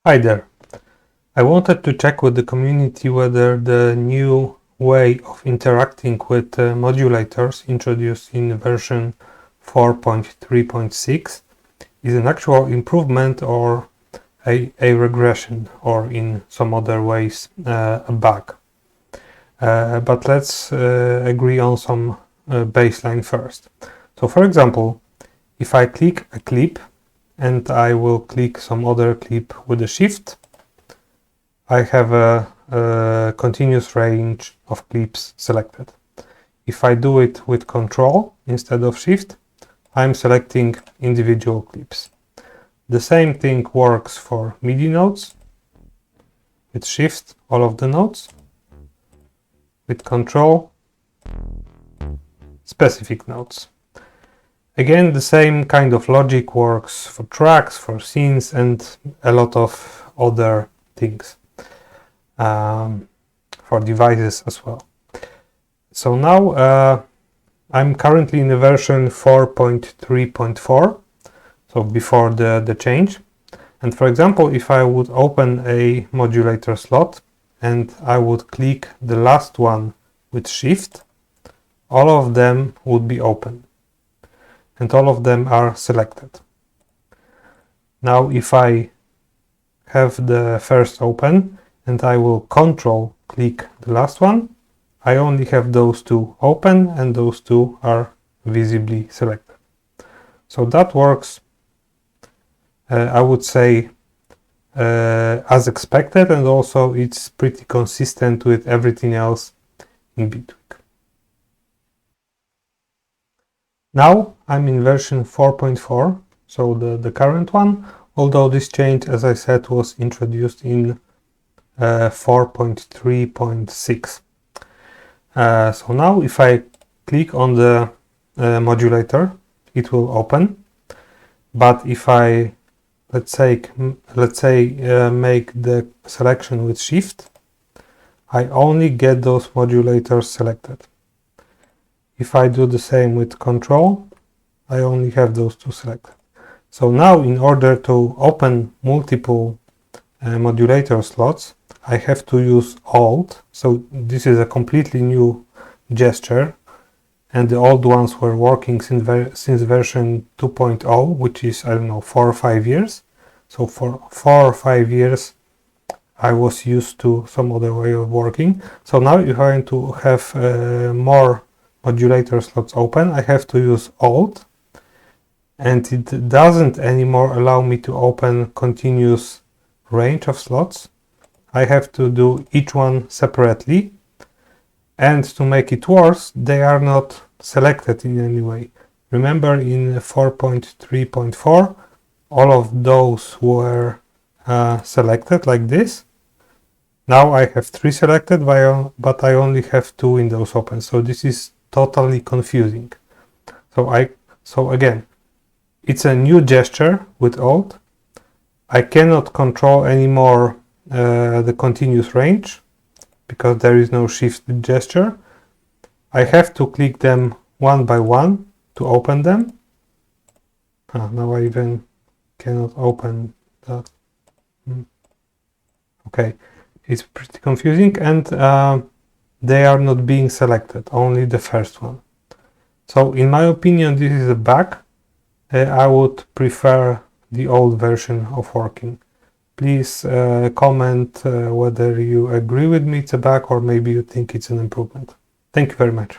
Hi there. I wanted to check with the community whether the new way of interacting with modulators introduced in version 4.3.6 is an actual improvement or a regression, or in some other ways a bug. But let's agree on some baseline first. So for example, if I click a clip and I will click some other clip with a shift, I have a continuous range of clips selected. If I do it with Control instead of Shift, I'm selecting individual clips. The same thing works for MIDI notes. With Shift, all of the notes. With Control, specific notes. Again, the same kind of logic works for tracks, for scenes, and a lot of other things. For devices as well. So now I'm currently in the version 4.3.4, so before the change. And for example, if I would open a modulator slot and I would click the last one with Shift, all of them would be open and all of them are selected. Now if I have the first open and I will Control click the last one, I only have those two open and those two are visibly selected. So that works, I would say, as expected, and also it's pretty consistent with everything else in Bitwig. Now I'm in version 4.4, so the current one, although this change, as I said, was introduced in 4.3.6. So now if I click on the modulator, it will open. But if I, let's say make the selection with Shift, I only get those modulators selected. If I do the same with Control, I only have those two selected. So now in order to open multiple modulator slots, I have to use Alt. So this is a completely new gesture, and the old ones were working since version 2.0, which is, I don't know, 4 or 5 years. So for 4 or 5 years I was used to some other way of working. So now if I want to have more modulator slots open, I have to use Alt, and it doesn't anymore allow me to open continuous range of slots. I have to do each one separately, and to make it worse, they are not selected in any way. Remember, in 4.3.4 all of those were selected like this. Now I have 3 selected, but I only have 2 windows open, so this is totally confusing. So again, it's a new gesture with Alt. I cannot control anymore the continuous range because there is no Shift gesture. I have to click them one by one to open them. Now I even cannot open that. Okay, it's pretty confusing, and they are not being selected, only the first one. So in my opinion, this is a bug. I would prefer the old version of working. Please comment whether you agree with me it's a bug or maybe you think it's an improvement. Thank you very much.